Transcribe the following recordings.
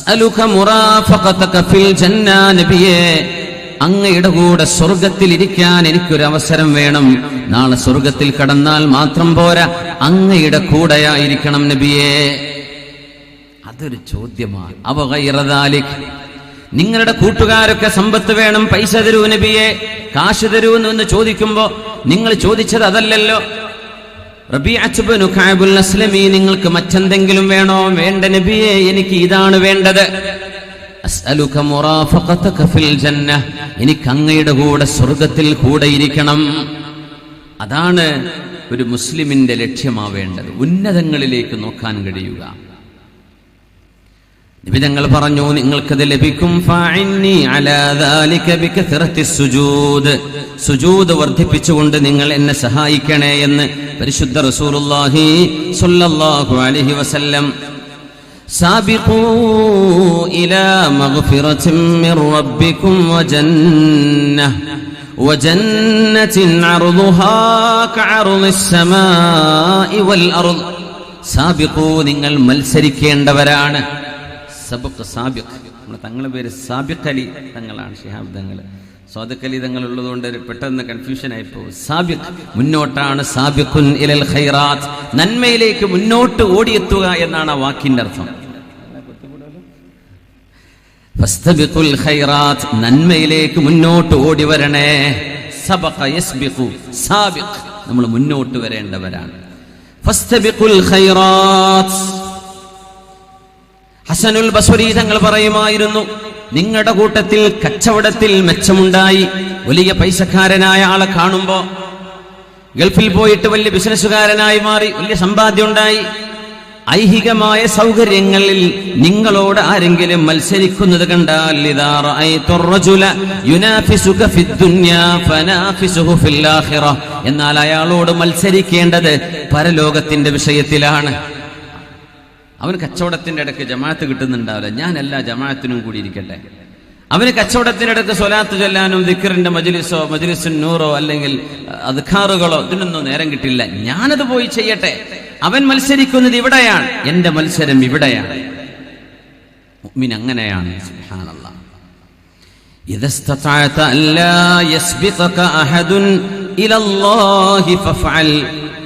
അസ്അലുക മുറാഫഖതക ഫിൽ ജന്ന, നബിയേ അങ്ങയുടെ കൂടെ സ്വർഗത്തിൽ ഇരിക്കാൻ എനിക്കൊരു അവസരം വേണം. നാളെ സ്വർഗത്തിൽ കടന്നാൽ മാത്രം പോരാ, അങ്ങയുടെ കൂടെയായിരിക്കണം നബിയേ. അതൊരു ചോദ്യമാണ്. അവ ഗൈറ ദാലിക്, നിങ്ങളുടെ കൂട്ടുകാരൊക്കെ സമ്പത്ത് വേണം, പൈസ തരൂ നബിയെ, കാശ് തരൂ എന്ന് ചോദിക്കുമ്പോ നിങ്ങൾ ചോദിച്ചത് അതല്ലല്ലോ. റബീഅത്ത് ഇബ്നു കഅബുൽ അസ്ലമി, നിങ്ങൾക്ക് മറ്റെന്തെങ്കിലും വേണോ? വേണ്ട നബിയെ, എനിക്ക് ഇതാണ് വേണ്ടത്. അസ്അലുക മുറാഫഖതക ഫിൽ ജന്ന, എനിക്ക് അങ്ങയുടെ കൂടെ സ്വർഗത്തിൽ കൂടെ ഇരിക്കണം. അതാണ് ഒരു മുസ്ലിമിന്റെ ലക്ഷ്യമാവേണ്ടത്, ഉന്നതങ്ങളിലേക്ക് നോക്കാൻ കഴിയുക. നിബിതങ്ങൾ പറഞ്ഞു, നിങ്ങൾക്കത് ലഭിക്കും. ഫഅഇന്നി അലാ ദാലിക ബികസറത്തി സുജൂദ്, സുജൂദ് വർദ്ധിപ്പിച്ചുകൊണ്ട് നിങ്ങൾ എന്നെ സഹായിക്കണേ എന്ന് പരിശുദ്ധ റസൂലുള്ളാഹി സ്വല്ലല്ലാഹു അലൈഹി വസല്ലം. സാബിഖൂ ഇലാ മഗ്ഫിറത്തിൻ മിർ റബ്ബിക്കും വജന്നത്തിൻ അർളുഹാ കഅർളിസ് സമാഇ വൽ അർള്. സാബിഖൂ, നിങ്ങൾ മത്സരിക്കേണ്ടവരാണ്. സബഖ്, സാബിഖ്, നമ്മുടെ തങ്ങളുടെ പേര് സാബിഖ് അലി തങ്ങളാണ്, ശിഹാബ് തങ്ങൾ. സ്വാദിഖ് അലി തങ്ങൾ ഉള്ളതുകൊണ്ട് പെട്ടെന്ന് കൺഫ്യൂഷൻ ആയിപ്പോകും. സാബിഖ്, മുന്നോട്ടാണ്. സാബിഖുൻ ഇലൽ ഖൈറാത്ത്, നന്മയിലേക്ക് മുന്നോട്ട് ഓടിയെത്തുക എന്നാണ് ആ വാക്കിന്റെ അർത്ഥം. ഫസ്തബിഖുൽ ഖൈറാത്ത്, നന്മയിലേക്ക് മുന്നോട്ട് ഓടി വരണേ. സബഖ യസ്ബിഖു, സാബിഖ്, നമ്മൾ മുന്നോട്ട് വരേണ്ടവരാണ്. ഫസ്തബിഖുൽ ഖൈറാത്ത്. ഹസനുൽ ബസ്രി തങ്ങൾ പറയുമായിരുന്നു, നിങ്ങളുടെ കൂട്ടത്തിൽ കച്ചവടത്തിൽ മെച്ചമുണ്ടായി, വലിയ പൈസക്കാരനായ ആളെ കാണുമ്പോ, ഗൾഫിൽ പോയിട്ട് വലിയ ബിസിനസ്സുകാരനായി മാറി, വലിയ സമ്പാദ്യം ഉണ്ടായി, ഐഹികമായ സൗകര്യങ്ങളിൽ നിങ്ങളോട് ആരെങ്കിലും മത്സരിക്കുന്നത് കണ്ടാൽ, ഇദാ റഅയ്തു റജുല യുനാഫിസുക ഫിദ്ദുനിയാ ഫനാഫിസുഹു ഫിൽ ആഖിറ, എന്നാൽ അയാളോട് മത്സരിക്കേണ്ടത് പരലോകത്തിന്റെ വിഷയത്തിലാണ്. അവന് കച്ചവടത്തിന്റെ ഇടയ്ക്ക് ജമാഅത്ത് കിട്ടുന്നുണ്ടാവില്ല, ഞാൻ എല്ലാ ജമാഅത്തിനും കൂടി ഇരിക്കട്ടെ. അവന് കച്ചവടത്തിന്റെ ഇടയ്ക്ക് സ്വലാത്ത് ചൊല്ലാനും ദിക്റിന്റെ മജ്ലിസുൻ നൂറോ അല്ലെങ്കിൽ അദ്കാറുകളോ ഇതിനൊന്നും നേരം കിട്ടില്ല, ഞാനത് പോയി ചെയ്യട്ടെ. അവൻ മത്സരിക്കുന്നത് ഇവിടെയാണ്, എന്റെ മത്സരം ഇവിടെയാണ്. മുഅ്മിൻ അങ്ങനെയാണ്. സുബ്ഹാനല്ലാഹ്. ഇദസ്തതഅത അല്ലാ യസ്ബിഖക അഹദുൻ ഇലല്ലാഹി ഫഫഅൽ.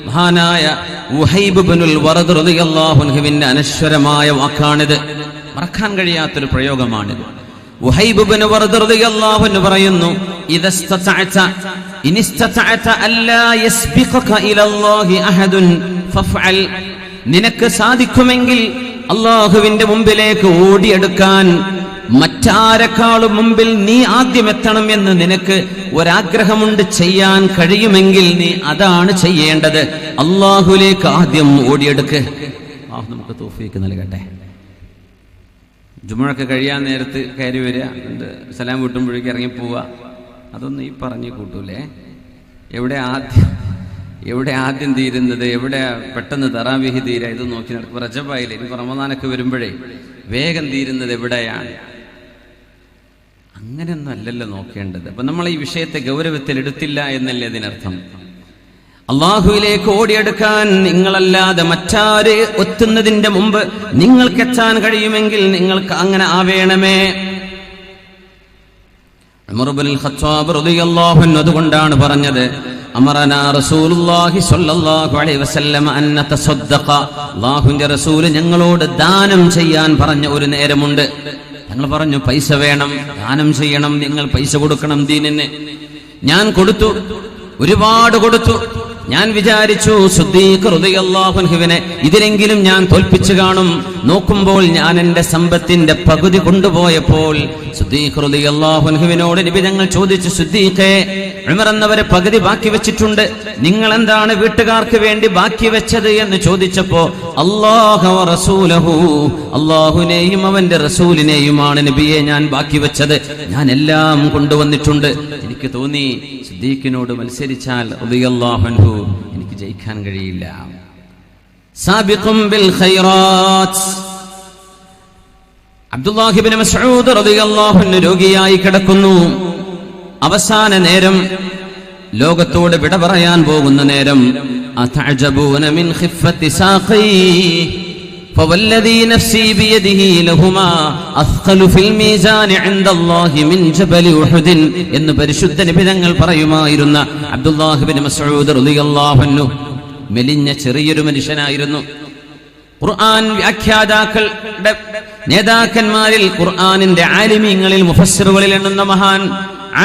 മഹാനായ ഉഹൈബ് ഇബ്നുൽ വറദ് റളിയല്ലാഹു അൻഹുവിന്റെ അനശ്വരമായ വാക്കാണിത്, മറക്കാൻ കഴിയാത്തൊരു പ്രയോഗമാണിത്. ഉഹൈബ് ഇബ്നു വറദ് റളിയല്ലാഹു അൻഹു പറയുന്നു, ഇദസ്തതഅത ഇനിസ്തതഅത അല്ലാ യസ്ബിഖക ഇലല്ലാഹി അഹദുൻ ഫഫഅൽ. നിനക്ക് സാധിക്കുമെങ്കിൽ അല്ലാഹുവിന്റെ മുമ്പിലേക്ക് ഓടിയെടുക്കാൻ, മറ്റാരെക്കാളും മുമ്പിൽ നീ ആദ്യം എത്തണം എന്ന് നിനക്ക് ഒരാഗ്രഹമുണ്ട്, ചെയ്യാൻ കഴിയുമെങ്കിൽ നീ അതാണ് ചെയ്യേണ്ടത്. അല്ലാഹുവിലേക്ക് ആദ്യം ഓടിയെടുക്ക്. അല്ലാഹു നമുക്ക് തൗഫീഖ് നൽകട്ടെ. ജുമുഅക്ക് കഴിയാൻ നേരത്ത് കയറി വരിക, സലാം വീട്ടുമ്പോഴേക്ക് ഇറങ്ങി പോവുക, അതൊന്നും ഈ പറഞ്ഞു കൂട്ടൂലേ. എവിടെ ആദ്യം തീരുന്നത്, എവിടെ പെട്ടെന്ന് തറാവീഹ് തീരുക, ഇത് നോക്കി നടക്കും. റജബായില്ലേ, ഇനി റമദാനൊക്കെ വരുമ്പോഴേ വേഗം തീരുന്നത് എവിടെയാണ്? അങ്ങനെയൊന്നും അല്ലല്ലോ നോക്കേണ്ടത്. അപ്പൊ നമ്മൾ ഈ വിഷയത്തെ ഗൗരവത്തിൽ എടുത്തില്ല എന്നല്ലേ ഇതിനർത്ഥം. അള്ളാഹുവിലേക്ക് ഓടിയെടുക്കാൻ നിങ്ങളല്ലാതെ മറ്റാര് എത്തുന്നതിന്റെ മുമ്പ് നിങ്ങൾക്ക് എത്താൻ കഴിയുമെങ്കിൽ നിങ്ങൾക്ക് അങ്ങനെ ആവേണമേ. ഉമർ ഇബ്നുൽ ഖത്താബ് റളിയല്ലാഹു അൻഹു അതുകൊണ്ടാണ് പറഞ്ഞത്, അമറനാ റസൂലുള്ളാഹി സ്വല്ലല്ലാഹു അലൈഹി വസല്ലം അൻ നതസദ്ദഖ. അല്ലാഹുവിന്റെ റസൂൽ ഞങ്ങളോട് ദാനം ചെയ്യാൻ പറഞ്ഞ ഒരു നേരമുണ്ട്. ഞങ്ങൾ പറഞ്ഞു, പൈസ വേണം, ദാനം ചെയ്യണം, നിങ്ങൾ പൈസ കൊടുക്കണം ദീനിന്. ഞാൻ കൊടുത്തു, ഒരുപാട് കൊടുത്തു. ഞാൻ വിചാരിച്ചു സിദ്ദീഖ് റളിയല്ലാഹു അൻഹുവിനെ ഇതിലെങ്കിലും ഞാൻ തോൽപ്പിച്ചു കാണും. നോക്കുമ്പോൾ ഞാൻ എന്റെ സമ്പത്തിന്റെ പകുതി കൊണ്ടുപോയപ്പോൾ സിദ്ദീഖ് റളിയല്ലാഹു അൻഹുവിനോട് നബി തങ്ങൾ ചോദിച്ചു, സിദ്ദീഖേ, ഉമർ എന്നവരെ പകുതി ബാക്കി വെച്ചിട്ടുണ്ട്, നിങ്ങൾ എന്താണ് വീട്ടുകാർക്ക് വേണ്ടി ബാക്കി വെച്ചത് എന്ന് ചോദിച്ചപ്പോ, അല്ലാഹു വ റസൂലഹു, അല്ലാഹുവിനെയും അവന്റെ റസൂലിനെയുമാണ് നബിയെ ഞാൻ ബാക്കി വെച്ചത്, ഞാൻ എല്ലാം കൊണ്ടുവന്നിട്ടുണ്ട്. എനിക്ക് തോന്നി സിദ്ദീഖിനോട് മത്സരിച്ചാൽ റളിയല്ലാഹു അൻഹു എനിക്ക് ജയിക്കാൻ കഴിയില്ല. സാബിഖും ബിൽ ഖൈറാത്ത്. അബ്ദുല്ലാഹി ഇബ്നു മസ്ഊദ് റളിയല്ലാഹു അൻഹു രോഗിയായി കിടക്കുന്നു. അവസാന നേരം, ലോകത്തോട് വിട പറയാൻ പോകുന്ന നേരം. അതഅജബൂന മിൻ ഖിഫത്തി സാഖി. فوالذي نفسي بيده لهما أثقل في الميزان عند الله من جبل أحد എന്ന് പരിശുദ്ധ നബി തങ്ങൾ പറയുമായിരുന്ന അബ്ദുല്ലാഹ് ഇബ്നു മസ്ഊദ് റളിയല്ലാഹു അൻഹു മെലിഞ്ഞ ചെറിയൊരു മനുഷ്യനായിരുന്നു. ഖുർആൻ വ്യാഖ്യാതാക്കളുടെ നേതാക്കന്മാരിൽ, ഖുർആനിന്റെ ആലിമീങ്ങളിൽ, മുഫസ്സിറുകളിൽ എണ്ണുന്ന മഹാൻ,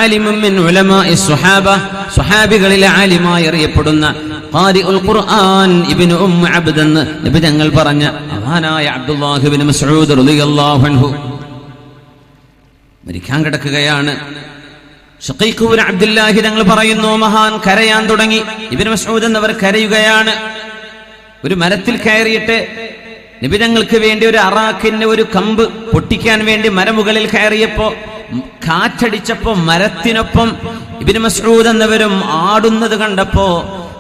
ആലിമുൻ മിൻ ഉലമാഇ സ്വഹാബ, സ്വഹാബികളിലെ ആലിമായി അറിയപ്പെടുന്ന ഖാരിഉൽ ഖുർആൻ ഇബ്നു അബ്ദ് എന്ന് നബി തങ്ങൾ പറഞ്ഞ മഹാനായ അബ്ദുല്ലാഹ് ഇബ്നു മസ്ഊദ് റളിയല്ലാഹു അൻഹു മരിക്കാൻ കിടക്കുകയാണ്. ഷഖീഖ് ഇബ്നു അബ്ദുല്ലാഹി തങ്ങൾ പറയുന്നു, മഹാൻ കരയാൻ തുടങ്ങി. ഇബ്നു മസ്ഊദ് എന്നവർ കരയുകയാണ്. ഒരു മരത്തിൽ കയറിയിട്ട് നബി തങ്ങൾക്ക് വേണ്ടി ഒരു അറാഖിന്റെ ഒരു കമ്പ് പൊട്ടിക്കാൻ വേണ്ടി മരമുകളിൽ കയറിയപ്പോ കാറ്റടിച്ചപ്പോ മരത്തിനൊപ്പം ഇബ്നു മസ്ഊദ് എന്നവരും ആടുന്നത് കണ്ടപ്പോ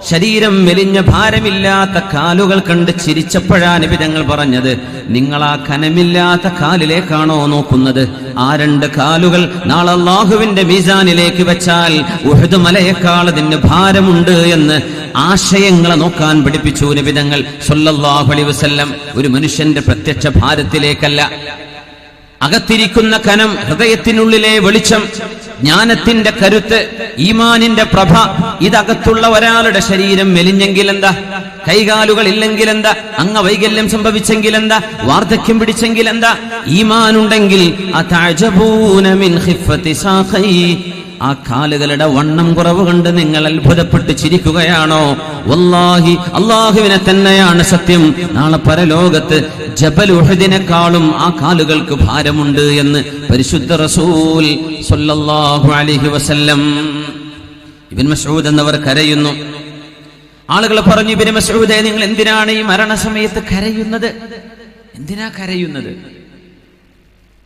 ശരീരം മെലിഞ്ഞ ഭാരമില്ലാത്ത കാലുകൾ കണ്ട് ചിരിച്ചപ്പോഴാ നബി തങ്ങൾ പറഞ്ഞത്, നിങ്ങൾ ആ കനമില്ലാത്ത കാലിലേക്കാണോ നോക്കുന്നത്? ആ രണ്ട് കാലുകൾ നാളെ അല്ലാഹുവിന്റെ മീസാനിലേക്ക് വെച്ചാൽ ഉഹദ് മലയേക്കാൾ അതിന് ഭാരമുണ്ട് എന്ന് ആശയങ്ങളെ നോക്കാൻ പഠിപ്പിച്ചു നബി തങ്ങൾ സ്വല്ലല്ലാഹു അലൈഹി വസല്ലം. ഒരു മനുഷ്യന്റെ പ്രത്യക്ഷ ഭാരത്തിലേക്കല്ല, അകത്തിരിക്കുന്ന കനം, ഹൃദയത്തിനുള്ളിലെ വെളിച്ചം, ജ്ഞാനത്തിന്റെ കരുത്ത്, ഈമാനിന്റെ പ്രഭ, ഇതകത്തുള്ള ഒരാളുടെ ശരീരം മെലിഞ്ഞെങ്കിൽ എന്താ, കൈകാലുകൾ ഇല്ലെങ്കിൽ എന്താ, അംഗവൈകല്യം സംഭവിച്ചെങ്കിൽ എന്താ, വാർദ്ധക്യം പിടിച്ചെങ്കിൽ എന്താ, ഈമാനുണ്ടെങ്കിൽ അതഅജബൂന മിൻ ഖിഫത്തി സാഖൈ, ആ കാലുകളുടെ വണ്ണം കുറവ് കണ്ട് നിങ്ങൾ അത്ഭുതപ്പെട്ട് ചിരിക്കുകയാണോ? വല്ലാഹി, അല്ലാഹുവിനെ തന്നെയാണ് സത്യം, നാളെ പരലോകത്ത് ജബൽ ഉഹദിനെക്കാളും ആ കാലുകൾക്ക് ഭാരമുണ്ട് എന്ന് പരിശുദ്ധ റസൂൽ സ്വല്ലല്ലാഹു അലൈഹി വസല്ലം. ഇബ്നു മസ്ഊദ് എന്നവർ കരയുന്നു. ആളുകൾ പറഞ്ഞു, ഇബ്നു മസ്ഊദേ, നിങ്ങൾ എന്തിനാണ് ഈ മരണസമയത്ത് കരയുന്നത്? എന്തിനാ കരയുന്നത്?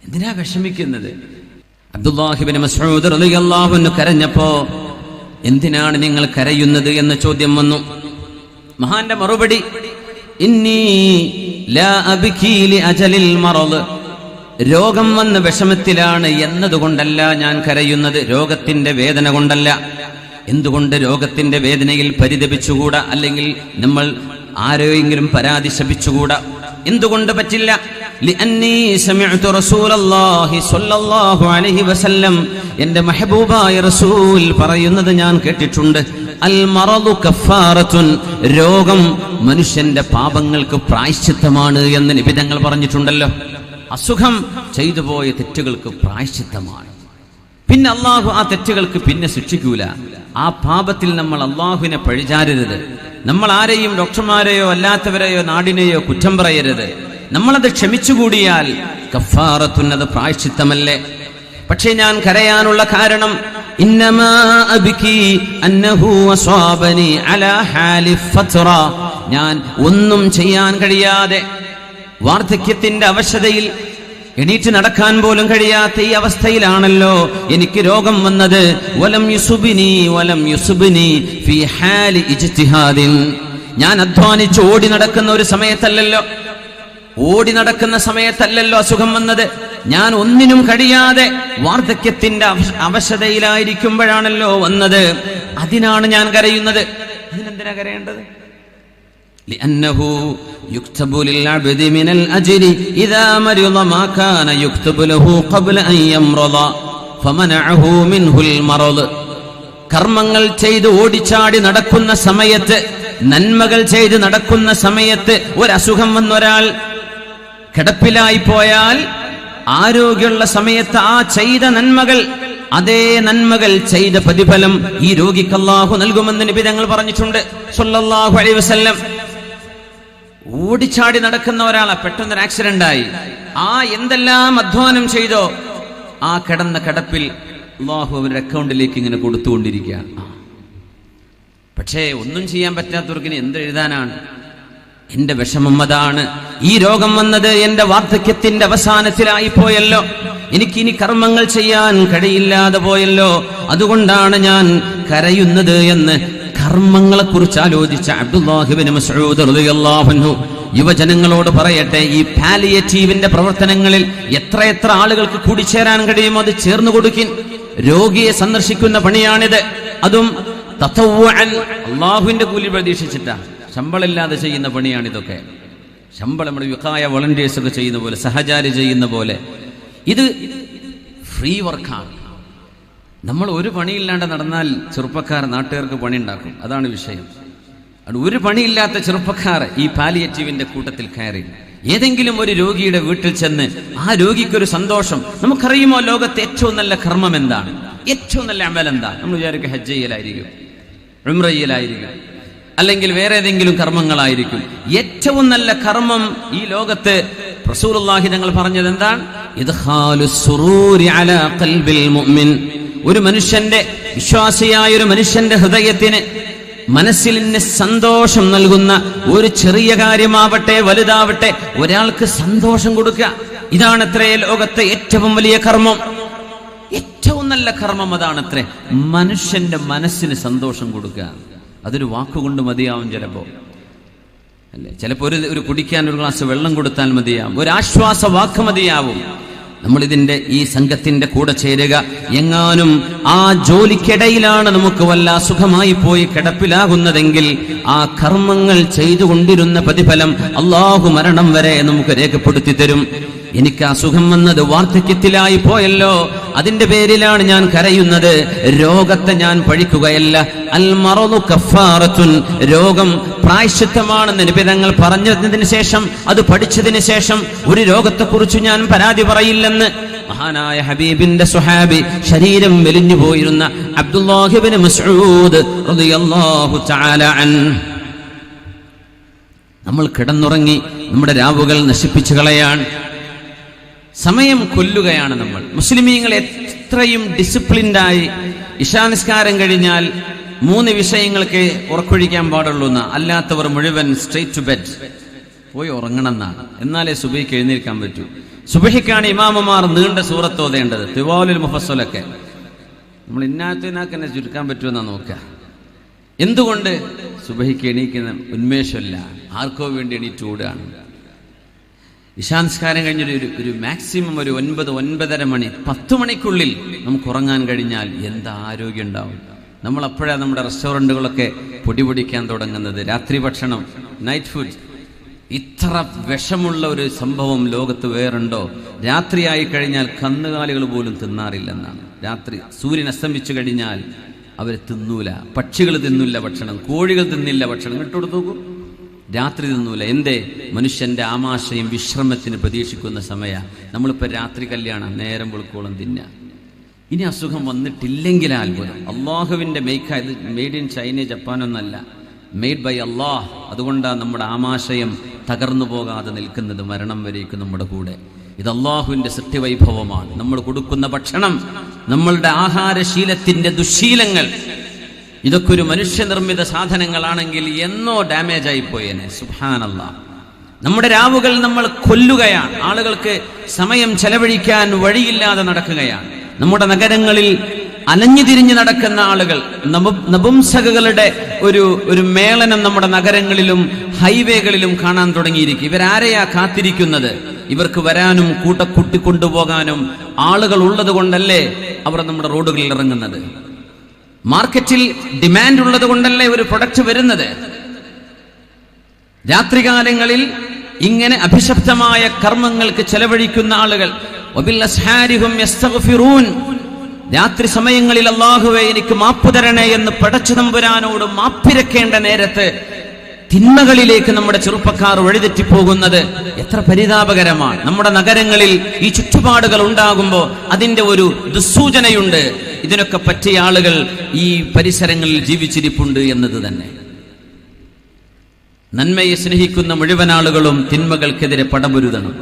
എന്തിനാ വിഷമിക്കുന്നത്? അബ്ദുല്ലാഹ് ഇബ്നു മസ്ഊദ് റളിയല്ലാഹു അൻഹു കരഞ്ഞപ്പോ, എന്തിനാണ് നിങ്ങൾ കരയുന്നത് എന്ന ചോദ്യം വന്നു. മഹാന്റെ മറുപടി, ഇന്നി ലാ അബ്കി ലി അജലിൽ മറദ്, രോഗം വന്ന വിഷമത്തിലാണ് എന്നതുകൊണ്ടല്ല ഞാൻ കരയുന്നത്, രോഗത്തിന്റെ വേദന കൊണ്ടല്ല. എന്തുകൊണ്ട് രോഗത്തിന്റെ വേദനയിൽ പരിതപിച്ചുകൂടാ? അല്ലെങ്കിൽ നമ്മൾ ആരെയെങ്കിലും പരാതി ശപിച്ചുകൂടാ? എന്തുകൊണ്ട് പറ്റില്ല? ലിഅന്നി സമിഅ്തു റസൂലല്ലാഹി സ്വല്ലല്ലാഹു അലൈഹി വസല്ലം, എൻ്റെ മെഹബൂബായ റസൂൽ പറയുന്നത് ഞാൻ കേട്ടിട്ടുണ്ട്. അൽ മറദു കഫാറത്തുൻ, രോഗം മനുഷ്യന്റെ പാപങ്ങൾക്ക് പ്രായശ്ചിത്തമാണ് എന്ന് നബി തങ്ങൾ പറഞ്ഞിട്ടുണ്ടല്ലോ. അസുഖം ചെയ്തു പോയ തെറ്റുകൾക്ക് പ്രായശ്ചിത്തമാണ്. പിന്നെ അള്ളാഹു ആ തെറ്റുകൾക്ക് പിന്നെ ശിക്ഷിക്കൂല. ആ പാപത്തിൽ നമ്മൾ അള്ളാഹുവിനെ പഴിചാരരുത്. നമ്മൾ ആരെയും, ഡോക്ടർമാരെയോ അല്ലാത്തവരെയോ നാടിനെയോ കുറ്റം പറയരുത്. നമ്മളത് ക്ഷമിച്ചുകൂടിയാൽ കഫാറത്തുൻ, അത് പ്രായശ്ചിത്തമല്ലേ? പക്ഷേ ഞാൻ കരയാനുള്ള കാരണം, ഇന്നമാ അബ്കി അന്നഹു അസ്വാബനി അലാ ഹാലി ഫത്ര, ഞാൻ ഒന്നും ചെയ്യാൻ കഴിയാതെ വാർദ്ധക്യത്തിന്റെ അവശതയിൽ എണീറ്റ് നടക്കാൻ പോലും കഴിയാത്ത ഈ അവസ്ഥയിലാണല്ലോ എനിക്ക് രോഗം വന്നത്. വലം യുസുബിനി ഫീ ഹാലി ഇജ്തിഹാദിൻ, ഞാൻ അധ്വാനിച്ച് ഓടി നടക്കുന്ന ഒരു സമയത്തല്ലല്ലോ, ഓടി നടക്കുന്ന സമയത്തല്ലല്ലോ അസുഖം വന്നത്. ഞാൻ ഒന്നിനും കഴിയാതെ വാർദ്ധക്യത്തിന്റെ അവശതയിലായിരിക്കുമ്പോഴാണല്ലോ വന്നത്. അതിനാണ് ഞാൻ കരയുന്നത്. അതിനെന്തിനാ കരയേണ്ടത്? لأنه يكتب للعبد من الأجر إذا مرض ما كان يكتب له قبل أن يمرض فمنعه منه المرض. കർമ്മങ്ങൾ ചെയ്ത് ഓടിച്ചാടി നടക്കുന്ന സമയത്ത്, നന്മകൾ ചെയ്ത് നടക്കുന്ന സമയത്ത് ഒരസുഖം വന്നൊരാൾ കിടപ്പിലായി പോയാൽ, ആരോഗ്യമുള്ള സമയത്ത് ആ ചെയ്ത നന്മകൾ, അതേ നന്മകൾ ചെയ്ത പ്രതിഫലം ഈ രോഗിക്ക് അല്ലാഹു നൽകുമെന്ന് നബി തങ്ങൾ പറഞ്ഞിട്ടുണ്ട് സ്വല്ലല്ലാഹു അലൈഹി വസല്ലം. ഓടിച്ചാടി നടക്കുന്ന ഒരാളെ പെട്ടെന്നൊരു ആക്സിഡന്റ് ആയി, ആ എന്തെല്ലാം അധ്വാനം ചെയ്തോ ആ കിടന്ന കിടപ്പിൽ അല്ലാഹു അവരുടെ അക്കൗണ്ടിലേക്ക് ഇങ്ങനെ കൊടുത്തുകൊണ്ടിരിക്കുകയാണ്. പക്ഷേ ഒന്നും ചെയ്യാൻ പറ്റാത്തവർക്ക് എന്ത് എഴുതാനാണ്? എന്റെ വിഷമം അതാണ്. ഈ രോഗം വന്നത് എന്റെ വാർദ്ധക്യത്തിന്റെ അവസാനത്തിലായി പോയല്ലോ, എനിക്കിനി കർമ്മങ്ങൾ ചെയ്യാൻ കഴിയില്ലാതെ പോയല്ലോ, അതുകൊണ്ടാണ് ഞാൻ കരയുന്നത് എന്ന് കർമ്മങ്ങളെ കുറിച്ച് ആലോചിച്ച അബ്ദുല്ലാഹ് ഇബ്നു മസ്ഊദ് റളിയല്ലാഹു അൻഹു യുവജനങ്ങളോട് പറയട്ടെ, ഈ പാലിയേറ്റീവിന്റെ പ്രവർത്തനങ്ങളിൽ എത്ര ആളുകൾക്ക് കൂടിച്ചേരാൻ കഴിയുമോ അത് ചേർന്ന് കൊടുക്കിൻ. രോഗിയെ സന്ദർശിക്കുന്ന പണിയാണിത്. അതും തതവ്വുഅൻ, അല്ലാഹുവിന്റെ കൂലി പ്രതീക്ഷിച്ചിട്ടാ, ശമ്പളമില്ലാതെ ചെയ്യുന്ന പണിയാണിതൊക്കെ. ശമ്പളം നമ്മൾ വിഖായ വോളണ്ടിയേഴ്സ് ഒക്കെ ചെയ്യുന്ന പോലെ, സഹചാരി ചെയ്യുന്ന പോലെ. ഇത് ഫ്രീ വർക്കാണ്. നമ്മൾ ഒരു പണിയില്ലാണ്ട് നടന്നാൽ ചെറുപ്പക്കാർ നാട്ടുകാർക്ക് പണി ഉണ്ടാക്കും. അതാണ് വിഷയം. ഒരു പണിയില്ലാത്ത ചെറുപ്പക്കാർ ഈ പാലിയേറ്റീവിന്റെ കൂട്ടത്തിൽ കയറി ഏതെങ്കിലും ഒരു രോഗിയുടെ വീട്ടിൽ ചെന്ന് ആ രോഗിക്കൊരു സന്തോഷം. നമുക്കറിയുമോ ലോകത്തെ ഏറ്റവും നല്ല കർമ്മം എന്താണ്? ഏറ്റവും നല്ല അമൽ എന്താ? നമ്മൾ വിചാരിക്കും ഹജ്ജ് ചെയ്യലായിരിക്കും, ഉംറ ചെയ്യലായിരിക്കും, അല്ലെങ്കിൽ വേറെ ഏതെങ്കിലും കർമ്മങ്ങളായിരിക്കും. ഏറ്റവും നല്ല കർമ്മം ഈ ലോകത്ത് റസൂലുള്ളാഹി തങ്ങൾ പറഞ്ഞത് എന്താണ്? ഇദ്ഖാലുസ് സുറൂരി അലാ ഖൽബിൽ മുഅ്മിൻ. ഒരു മനുഷ്യന്റെ, വിശ്വാസിയായ ഒരു മനുഷ്യന്റെ ഹൃദയത്തിന്, മനസ്സിൽ സന്തോഷം നൽകുന്ന ഒരു ചെറിയ കാര്യമാവട്ടെ വലുതാവട്ടെ ഒരാൾക്ക് സന്തോഷം കൊടുക്കുക. ഇതാണത്രേ ലോകത്തെ ഏറ്റവും വലിയ കർമ്മം. ഏറ്റവും നല്ല കർമ്മം അതാണത്രേ, മനുഷ്യന്റെ മനസ്സിന് സന്തോഷം കൊടുക്കുക. അതൊരു വാക്കുകൊണ്ട് മതിയാവും ചിലപ്പോ, അല്ലേ? ചിലപ്പോ ഒരു കുടിക്കാൻ ഒരു ഗ്ലാസ് വെള്ളം കൊടുത്താൽ മതിയാവും, ഒരു ആശ്വാസ വാക്ക് മതിയാവും. നമ്മളിതിന്റെ ഈ സംഘത്തിന്റെ കൂടെ ചേരുക. എങ്ങാനും ആ ജോലിക്കിടയിലാണ് നമുക്ക് വല്ല സുഖമായി പോയി കിടപ്പിലാകുന്നതെങ്കിൽ ആ കർമ്മങ്ങൾ ചെയ്തുകൊണ്ടിരുന്ന പ്രതിഫലം അള്ളാഹു മരണം വരെ നമുക്ക് രേഖപ്പെടുത്തി തരും. എനിക്ക് അസുഖം വന്നത് വാർദ്ധക്യത്തിലായി പോയല്ലോ, അതിന്റെ പേരിലാണ് ഞാൻ കരയുന്നത്. രോഗത്തെ ഞാൻ പഴിക്കുകയല്ല. അൽ മറദു കഫാറത്തുൻ, രോഗം പ്രായശ്ചിത്തമാണെന്ന് നബി തങ്ങൾ പറഞ്ഞതിന് ശേഷം, അത് പഠിച്ചതിന് ശേഷം ഒരു രോഗത്തെക്കുറിച്ച് ഞാൻ പരാതി പറയില്ലെന്ന് മഹാനായ ഹബീബിന്റെ സ്വഹാബി, ശരീരം മെലിഞ്ഞു പോയിരുന്ന അബ്ദുല്ലാഹി ഇബ്നു മസ്ഊദ് റളിയല്ലാഹു തആല അൻഹു. നമ്മൾ കിടന്നുറങ്ങി നമ്മുടെ രാവുകൾ നശിപ്പിച്ചു കളയാൻ, സമയം കൊല്ലുകയാണ് നമ്മൾ. മുസ്ലിമീങ്ങൾ എത്രയും ഡിസിപ്ലിൻഡായി ഇശാനിസ്കാരം കഴിഞ്ഞാൽ 3 വിഷയങ്ങൾക്ക് ഉറക്കൊഴിക്കാൻ പാടുള്ളൂ എന്നാ. അല്ലാത്തവർ മുഴുവൻ സ്ട്രേറ്റ് ടു ബെഡ്, പോയി ഉറങ്ങണം എന്നാണ്. എന്നാലേ സുബഹിക്ക് എഴുന്നേൽക്കാൻ പറ്റൂ. സുബഹിക്കാണ് ഇമാമുമാർ നീണ്ട സൂറത്ത് ഓതേണ്ടത്, തിവാലുൽ മുഫസ്സലൊക്കെ. നമ്മൾ ഇന്നാത്തിനാക്കെന്നെ ചുരുക്കാൻ പറ്റുമെന്നാ നോക്കുക. എന്തുകൊണ്ട്? സുബഹിക്ക് എണീക്കുന്ന ഉന്മേഷമില്ല, ആർക്കോ വേണ്ടി എണീറ്റ് ഓടുകയാണ്. ഇശാൻസ്കാരം കഴിഞ്ഞൊരു മാക്സിമം ഒരു 9-9:30 മണി, 10 മണിക്കുള്ളിൽ നമുക്ക് ഉറങ്ങാൻ കഴിഞ്ഞാൽ എന്താ ആരോഗ്യം ഉണ്ടാവും. നമ്മൾ അപ്പോഴാണ് നമ്മുടെ റെസ്റ്റോറൻറ്റുകളൊക്കെ പൊടിപൊടിക്കാൻ തുടങ്ങുന്നത്. രാത്രി ഭക്ഷണം, നൈറ്റ് ഫുഡ്. ഇത്ര വിഷമുള്ള ഒരു സംഭവം ലോകത്ത് വേറുണ്ടോ? രാത്രിയായി കഴിഞ്ഞാൽ കന്നുകാലികൾ പോലും തിന്നാറില്ലെന്നാണ്. രാത്രി സൂര്യൻ അസ്തമിച്ചു കഴിഞ്ഞാൽ അവർ തിന്നൂല. പക്ഷികൾ തിന്നില്ല ഭക്ഷണം, കോഴികൾ തിന്നില്ല ഭക്ഷണം. ഇട്ടുകൊടുത്തു നോക്കൂ, രാത്രി തിന്നൂല. എന്തേ? മനുഷ്യന്റെ ആമാശയം വിശ്രമത്തിന് പ്രതീക്ഷിക്കുന്ന സമയ. നമ്മളിപ്പോൾ രാത്രി കല്യാണം, നേരം വെളുക്കോളം തിന്ന. ഇനി അസുഖം വന്നിട്ടില്ലെങ്കിൽ അത്ഭുതം. അള്ളാഹുവിന്റെ മേക്ക്. ഇത് മെയ്ഡ് ഇൻ ചൈന, ജപ്പാനൊന്നല്ല, മെയ്ഡ് ബൈ അള്ളാഹ്. അതുകൊണ്ടാണ് നമ്മുടെ ആമാശയം തകർന്നു പോകാതെ നിൽക്കുന്നത് മരണം വരേക്കും നമ്മുടെ കൂടെ. ഇത് അള്ളാഹുവിന്റെ സത്യവൈഭവമാണ്. നമ്മൾ കൊടുക്കുന്ന ഭക്ഷണം, നമ്മളുടെ ആഹാരശീലത്തിന്റെ ദുശീലങ്ങൾ, ഇതൊക്കെ ഒരു മനുഷ്യനിർമ്മിത സാധനങ്ങളാണെങ്കിൽ എന്നോ ഡാമേജ് ആയിപ്പോയേനെ. സുബ്ഹാനല്ലാഹ്. നമ്മുടെ രാവുകൾ നമ്മൾ കൊല്ലുകയാണ്. ആളുകൾക്ക് സമയം ചെലവഴിക്കാൻ വഴിയില്ലാതെ നടക്കുകയാണ്. നമ്മുടെ നഗരങ്ങളിൽ അലഞ്ഞു തിരിഞ്ഞു നടക്കുന്ന ആളുകൾ, നപുംസകകളുടെ ഒരു മേളനം നമ്മുടെ നഗരങ്ങളിലും ഹൈവേകളിലും കാണാൻ തുടങ്ങിയിരിക്കും. ഇവരാരെയാ കാത്തിരിക്കുന്നത്? ഇവർക്ക് വരാനും കൂട്ടിക്കൊണ്ടുപോകാനും ആളുകൾ ഉള്ളത് കൊണ്ടല്ലേ അവർ നമ്മുടെ റോഡുകളിൽ ഇറങ്ങുന്നത്. മാർക്കറ്റിൽ ഡിമാൻഡ് ഉള്ളത് കൊണ്ടല്ലേ ഒരു പ്രൊഡക്റ്റ് വരുന്നത്. രാത്രികാലങ്ങളിൽ ഇങ്ങനെ അഭിശപ്തമായ കർമ്മങ്ങൾക്ക് ചെലവഴിക്കുന്ന ആളുകൾ, രാത്രി സമയങ്ങളിൽ അല്ലാഹുവേ എനിക്ക് മാപ്പ് തരണേ എന്ന് പടച്ച തമ്പുരാനോട് മാപ്പിരക്കേണ്ട നേരത്ത് തിന്മകളിലേക്ക് നമ്മുടെ ചെറുപ്പക്കാർ വഴിതെറ്റിപ്പോകുന്നത് എത്ര പരിതാപകരമാണ്. നമ്മുടെ നഗരങ്ങളിൽ ഈ ചുറ്റുപാടുകൾ ഉണ്ടാകുമ്പോൾ അതിന്റെ ഒരു ദുസ്സൂചനയുണ്ട്. ഇതിനൊക്കെ പറ്റിയ ആളുകൾ ഈ പരിസരങ്ങളിൽ ജീവിച്ചിരിപ്പുണ്ട് എന്നത് തന്നെ. നന്മയെ സ്നേഹിക്കുന്ന മുഴുവൻ ആളുകളും തിന്മകൾക്കെതിരെ പടപൊരുതണം.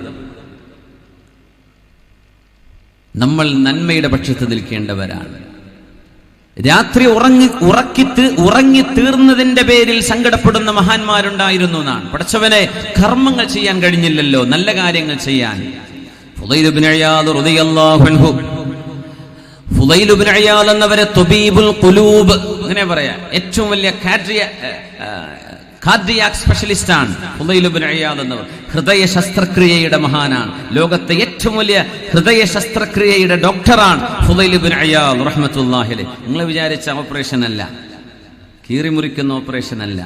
നമ്മൾ നന്മയുടെ പക്ഷത്ത് നിൽക്കേണ്ടവരാണ്. രാത്രി ഉറങ്ങി തീർന്നതിന്റെ പേരിൽ സങ്കടപ്പെടുന്ന മഹാന്മാരുണ്ടായിരുന്നു എന്നാണ്. പടച്ചവനെ, കർമ്മങ്ങൾ ചെയ്യാൻ കഴിഞ്ഞില്ലല്ലോ, നല്ല കാര്യങ്ങൾ ചെയ്യാൻ. ഫുദൈൽ ഇബ്നു ഇയാദ് റളിയല്ലാഹു അൻഹു, ഫുദൈൽ ഇബ്നു ഇയാദ് എന്നവരെ തുബീബുൽ ഖുലൂബ് അങ്ങനെ പറയാ, ഏറ്റവും വലിയ കാർഡിയാക് സ്പെഷ്യലിസ്റ്റ് ആണ് ഫുദൈൽ ഇബ്നു ഇയാദ് എന്നവർ. ഹൃദയ ശസ്ത്രക്രിയയുടെ മഹാനാണ്. ലോകത്തെ ഏറ്റവും വലിയ ഹൃദയ ശസ്ത്രക്രിയയുടെ ഡോക്ടറാണ് ഫുദൈൽ ഇബ്നു ഇയാദ് റഹ്മത്തുള്ളാഹി അലൈഹി. നിങ്ങൾ വിചാരിച്ച ഓപ്പറേഷൻ അല്ല, കീറിമുറിക്കുന്ന ഓപ്പറേഷൻ അല്ല,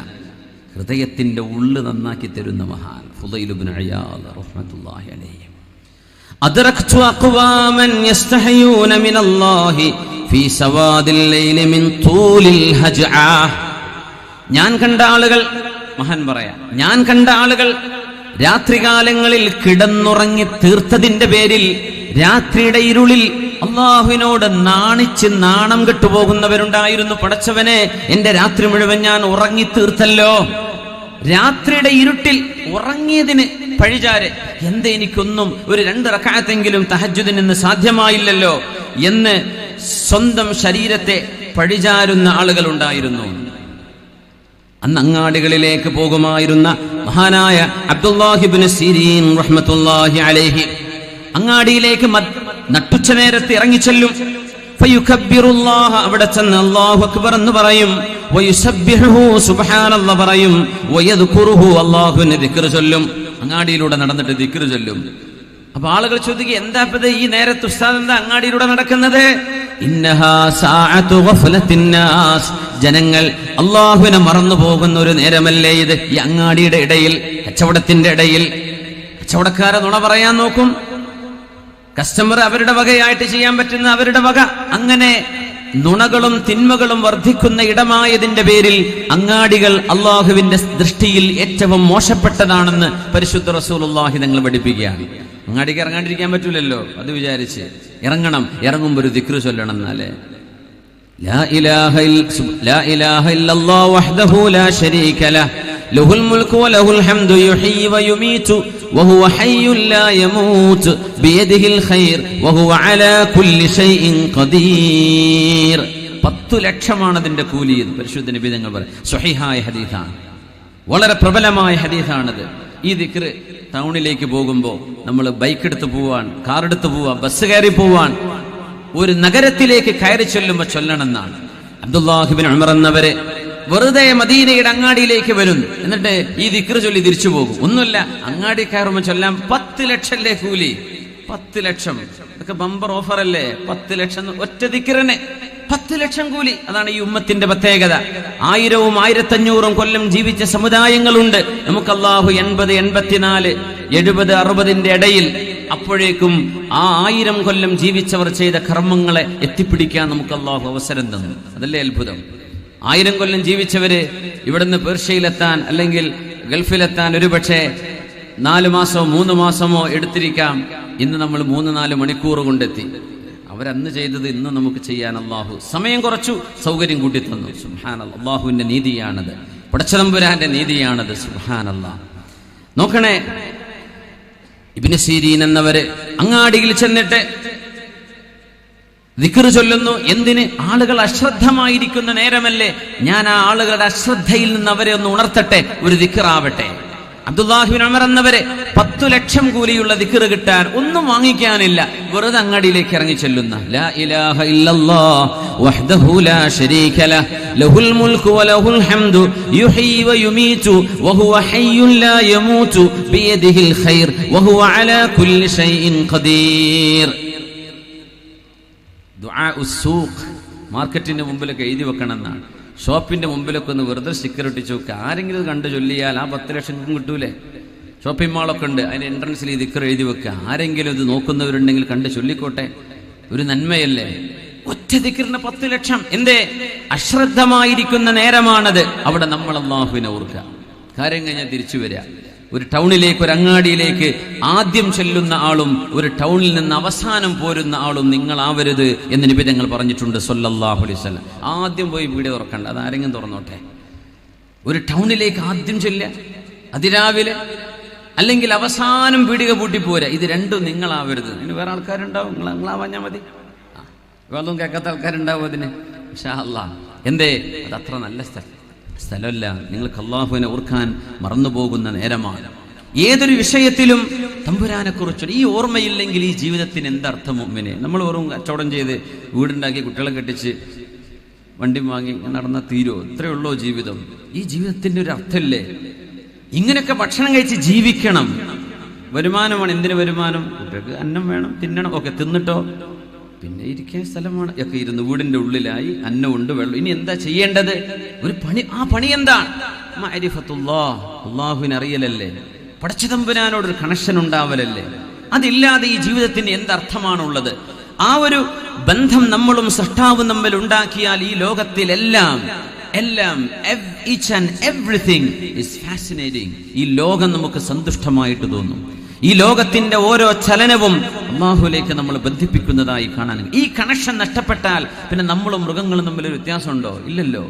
ഹൃദയത്തിന്റെ ഉള്ളു നന്നാക്കി തരുന്ന മഹാൻ ഫുദൈൽ ഇബ്നു ഇയാദ് റഹ്മത്തുള്ളാഹി അലൈഹി. അദ്റക്തു അഖ്വാമൻ യസ്തഹയൂന മിനല്ലാഹി ഫീ സവാദിൽ ലൈലി മിൻ തൂലിൽ ഹജ്ആ. ഞാൻ കണ്ട ആളുകൾ, മഹാൻ പറയാ, ഞാൻ കണ്ട ആളുകൾ രാത്രികാലങ്ങളിൽ കിടന്നുറങ്ങി തീർത്തതിന്റെ പേരിൽ രാത്രിയുടെ ഇരുളിൽ അള്ളാഹുവിനോട് നാണിച്ച് നാണം കെട്ടുപോകുന്നവരുണ്ടായിരുന്നു. പടച്ചവനെ, എന്റെ രാത്രി മുഴുവൻ ഞാൻ ഉറങ്ങി തീർത്തല്ലോ. രാത്രിയുടെ ഇരുട്ടിൽ ഉറങ്ങിയതിന് പഴിചാര്, എന്താ എനിക്കൊന്നും ഒരു 2 റക്അത്തെങ്കിലും തഹജ്ജുദിന് ഇന്ന് സാധ്യമായില്ലല്ലോ എന്ന് സ്വന്തം ശരീരത്തെ പഴിചാരുന്ന ആളുകൾ ഉണ്ടായിരുന്നു. അന്ന് അങ്ങാടികളിലേക്ക് പോകുമായിരുന്ന മഹാനായ അബ്ദുല്ലാഹി ഇബ്നു സിരീൻ റഹ്മത്തുള്ളാഹി അലൈഹി അങ്ങാടിയിലേക്ക് നട്ടുച്ച നേരത്തെ ഇറങ്ങിച്ചെല്ലും. ഫയുകബ്ബിറുല്ലാഹ, അവിടെ ചെന്ന് അല്ലാഹു അക്ബർ എന്ന് പറയും. വയുസബ്ബിഹുഹു, സുബ്ഹാനല്ലാഹ് പറയും. വയദ്കുറുഹു, അല്ലാഹുവിനെ ദിക്ർ ചൊല്ലും. അങ്ങാടിയിലൂടെ നടന്നിട്ട് ദിക്ർ ചൊല്ലും. അപ്പൊ ആളുകൾ ചോദിക്കുക, എന്താ ഇപ്പത് ഈ നേരത്തെ ഉസ്താദ് എന്താ അങ്ങാടിയിലൂടെ നടക്കുന്നത്? ഇന്നഹാ സഅതു ഗഫലത്തിൻ നാസ്, ജനങ്ങൾ അല്ലാഹുവിനെ മറന്നു പോകുന്ന ഒരു നേരമല്ലേ ഇത്? ഈ അങ്ങാടിയുടെ ഇടയിൽ, കച്ചവടത്തിന്റെ ഇടയിൽ കച്ചവടക്കാരെ നുണ പറയാൻ നോക്കും. കസ്റ്റമർ അവരുടെ വകയായിട്ട് ചെയ്യാൻ പറ്റുന്ന അവരുടെ വക. അങ്ങനെ നുണകളും തിന്മകളും വർദ്ധിക്കുന്ന ഇടമായതിന്റെ പേരിൽ അങ്ങാടികൾ അള്ളാഹുവിന്റെ ദൃഷ്ടിയിൽ ഏറ്റവും മോശപ്പെട്ടതാണെന്ന് പരിശുദ്ധ റസൂലുള്ളാഹി തങ്ങൾ പഠിപ്പിക്കുകയാണ്. അങ്ങാടിക്ക് ഇറങ്ങാണ്ടിരിക്കാൻ പറ്റൂലല്ലോ, അത് വിചാരിച്ച് ഇറങ്ങണം. ഇറങ്ങുമ്പോൾ ഒരു ദിക്ർ ചൊല്ലണം. എന്നാലേ ലാ ഇലാഹ ഇല്ലല്ലാഹു വഹ്ദഹു ലാ ശരീക ലഹ് ലഹുൽ മുൽക്കു വലഹുൽ ഹംദു യുഹ്യി വയുമീതു വഹുവ ഹയ്യുൻ ലാ യമൂത് ബിയദിഹിൽ ഖൈർ വഹുവ അലാ കുല്ലി ഷൈഇൻ ഖദീർ. 10 ലക്ഷമാണ് അതിന്റെ കൂലി. പരിശുദ്ധ നബി തങ്ങൾ പറയും. സ്വഹീഹായ ഹദീസാണ്, വളരെ പ്രബലമായ ഹദീസാണത്. ഈ ദിക്ർ ടൗണിലേക്ക് പോകുമ്പോൾ, നമ്മൾ ബൈക്ക് എടുത്ത് പോവാൻ, കാർ എടുത്ത് പോവാൻ, ബസ് കയറി പോവാൻ, ഒരു നഗരത്തിലേക്ക് കയറി ചൊല്ലുമ്പോൾ ചൊല്ലണമെന്നാണ്. അബ്ദുല്ലാഹി ഇബ്നു ഉമർ എന്നവരെ വെറുതെ മദീനയുടെ അങ്ങാടിയിലേക്ക് വരും, എന്നിട്ട് ഈ ദിക്ർ ചൊല്ലി തിരിച്ചു പോകും. ഒന്നുമില്ല, അങ്ങാടി കയറുമ്പോൾ ചൊല്ലാൻ 10 ലക്ഷല്ലേ കൂലി. 10 ലക്ഷം, ഇതൊക്കെ ബമ്പർ ഓഫർ അല്ലേ? 10 ലക്ഷം ഒറ്റ ദിക്റിന് 10 ലക്ഷം കൂലി. അതാണ് ഈ ഉമ്മത്തിന്റെ പ്രത്യേകത. 1000ഉം 1500ഉം കൊല്ലം ജീവിച്ച സമുദായങ്ങളുണ്ട്. നമുക്ക് അല്ലാഹു 80, 84, 70, 60ന്റെ ഇടയിൽ, അപ്പോഴേക്കും ആ 1000 കൊല്ലം ജീവിച്ചവർ ചെയ്ത കർമ്മങ്ങളെ എത്തിപ്പിടിക്കാൻ നമുക്ക് അല്ലാഹു അവസരം തന്നു. അതല്ലേ അത്ഭുതം. 1000 കൊല്ലം ജീവിച്ചവര് ഇവിടുന്ന് പേർഷ്യയിലെത്താൻ അല്ലെങ്കിൽ ഗൾഫിലെത്താൻ ഒരുപക്ഷെ 4 മാസമോ 3 മാസമോ എടുത്തിരിക്കാം. ഇന്ന് നമ്മൾ 3-4 മണിക്കൂർ കൊണ്ടെത്തി. അവരന്ന് ചെയ്തത് ഇന്ന് നമുക്ക് ചെയ്യാൻ അല്ലാഹു സമയം കുറച്ചു, സൗകര്യം കൂട്ടി തന്നു. സുബ്ഹാനല്ലാഹ്, അല്ലാഹുവിന്റെ നീതിയാണത്, പടച്ചതമ്പുരാന്റെ നീതിയാണത്. സുബ്ഹാനല്ലാഹ്. നോക്കണേ, ഇബ്നു സിരീൻ എന്നവര് അങ്ങാടിയിൽ ചെന്നിട്ട് ദിക്ർ ചൊല്ലുന്നു. എന്തിന്? ആളുകൾ അശ്രദ്ധമായിരിക്കുന്ന നേരമല്ലേ, ഞാൻ ആ ആളുകളുടെ അശ്രദ്ധയിൽ നിന്ന് അവരെ ഒന്ന് ഉണർത്തട്ടെ, ഒരു ദിക്റാവട്ടെ. അബ്ദുല്ലാഹി ഇബ്നു ഉമർ എന്നവരെ 10 ലക്ഷം കൂലിയുള്ള ദിക്ർ കിട്ടാൻ ഒന്നും വാങ്ങിക്കാനില്ല, വെറുതെ അങ്ങാടിയിലേക്ക് ഇറങ്ങി ചെല്ലുന്ന ലാ ഇലാഹ ഇല്ലല്ലാഹ് വഹ്ദഹു ലാ ശരീക ലഹ് ലഹുൽ മുൽക്കു വലഹുൽ ഹംദു യുഹ്യി വയുമീതു വഹുവ ഹയ്യുൻ ലാ യമൂതു ബിയദിഹിൽ ഖൈർ വഹുവ അലാ കുല്ലി ഷൈഇൻ ഖദീർ. ദുആ ഉസ്സൂഖ്, മാർക്കറ്റിന്റെ മുമ്പിലൊക്കെ എഴുതി വെക്കണം എന്നാണ്. ഷോപ്പിന്റെ മുമ്പിലൊക്കെ ഒന്ന് വെറുതെ സ്റ്റിക്കർ ഒട്ടിച്ചു വെക്കുക. ആരെങ്കിലും കണ്ടു ചൊല്ലിയാൽ ആ 10 ലക്ഷം കിട്ടൂലേ? ഷോപ്പിംഗ് മാളൊക്കെ ഉണ്ട്, അതിന്റെ എൻട്രൻസിൽ ഈ ദിക്ർ എഴുതി വെക്കുക. ആരെങ്കിലും ഇത് നോക്കുന്നവരുണ്ടെങ്കിൽ കണ്ട് ചൊല്ലിക്കോട്ടെ, ഒരു നന്മയല്ലേ? ഒറ്റ ദിക്റിന് 10 ലക്ഷം. എന്തേ? അശ്രദ്ധമായിരിക്കുന്ന നേരമാണത്. അവിടെ നമ്മൾ അല്ലാഹുവിനെ ഓർക്കുക. കാര്യം കഴിഞ്ഞാൽ തിരിച്ചു വരിക. ഒരു ടൗണിലേക്ക്, ഒരു അങ്ങാടിയിലേക്ക് ആദ്യം ചെല്ലുന്ന ആളും ഒരു ടൗണിൽ നിന്ന് അവസാനം പോരുന്ന ആളും നിങ്ങളാവരുത് എന്ന് നബി തങ്ങൾ പറഞ്ഞിട്ടുണ്ട് സല്ലല്ലാഹു അലൈഹി വസല്ലം. ആദ്യം പോയി വീട് തുറക്കണ്ട, അതാരെങ്കിലും തുറന്നോട്ടെ. ഒരു ടൗണിലേക്ക് ആദ്യം ചെല്ലുക അതിരാവിലെ, അല്ലെങ്കിൽ അവസാനം പീടിക പൂട്ടി പോരാ. ഇത് രണ്ടും നിങ്ങളാവരുത്. അതിന് വേറെ ആൾക്കാരുണ്ടാവും, നിങ്ങളാവാഞ്ഞാൽ മതി. വേറൊന്നും കേൾക്കാത്ത ആൾക്കാരുണ്ടാവും അതിന്, ഇൻഷാ അല്ലാഹ്. എന്തേ? അത് അത്ര നല്ല സ്ഥലമല്ല. നിങ്ങൾക്ക് അല്ലാഹുവിനെ ഓർക്കാൻ മറന്നുപോകുന്ന നേരമാണ്. ഏതൊരു വിഷയത്തിലും തമ്പുരാനെ കുറിച്ച് ഈ ഓർമ്മയില്ലെങ്കിൽ ഈ ജീവിതത്തിന് എന്തർത്ഥം? മുഅ്മിനെ, നമ്മൾ വെറും കച്ചവടം ചെയ്ത് വീടുണ്ടാക്കി കുട്ടികളെ കെട്ടിച്ച് വണ്ടി വാങ്ങി നടന്ന തീരോ? ഇത്രയേ ഉള്ളോ ജീവിതം? ഈ ജീവിതത്തിന്റെ ഒരു അർത്ഥമില്ലേ? ഇങ്ങനെയൊക്കെ ഭക്ഷണം കഴിച്ച് ജീവിക്കണം. വരുമാനമാണ്. എന്തിനു വരുമാനം? കുട്ടികൾക്ക് അന്നം വേണം, തിന്നണം. ഒക്കെ തിന്നിട്ടോ പിന്നെ ഇരിക്കാൻ സ്ഥലമാണ്. ഒക്കെ ഇരുന്ന് വീടിന്റെ ഉള്ളിലായി അന്നമുണ്ട്, വെള്ളം. ഇനി എന്താ ചെയ്യേണ്ടത്? ഒരു പണി. ആ പണി എന്താണ്? മഅരിഫത്തുല്ലാഹ്, അല്ലാഹുവിനെ അറിയലല്ലേ. പടച്ചതമ്പുരാനോടൊരു കണക്ഷൻ ഉണ്ടാവലല്ലേ. അതില്ലാതെ ഈ ജീവിതത്തിന് എന്തർത്ഥമാണുള്ളത്? ആ ഒരു ബന്ധം നമ്മളും സൃഷ്ടാവും തമ്മിൽ ഉണ്ടാക്കിയാൽ ഈ ലോകത്തിലെല്ലാം each and everything is fascinating. ഈ ലോകം നമുക്ക് സന്തുഷ്ടമായിട്ട് തോന്നും. ഈ ലോകത്തിന്റെ ഓരോ ചലനവും അല്ലാഹുവിലേക്ക് നമ്മൾ ബന്ധിപ്പിക്കുന്നതായി കാണാൻ. ഈ കണക്ഷൻ നഷ്ടപ്പെട്ടാൽ പിന്നെ നമ്മളും മൃഗങ്ങളും തമ്മിലൊരു വ്യത്യാസമുണ്ടോ? ഇല്ലല്ലോ.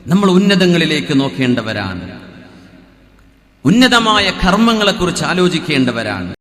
നമ്മൾ ഉന്നതങ്ങളിലേക്ക് നോക്കേണ്ടവരാണ്, ഉന്നതമായ കർമ്മങ്ങളെക്കുറിച്ച് ആലോചിക്കേണ്ടവരാണ്.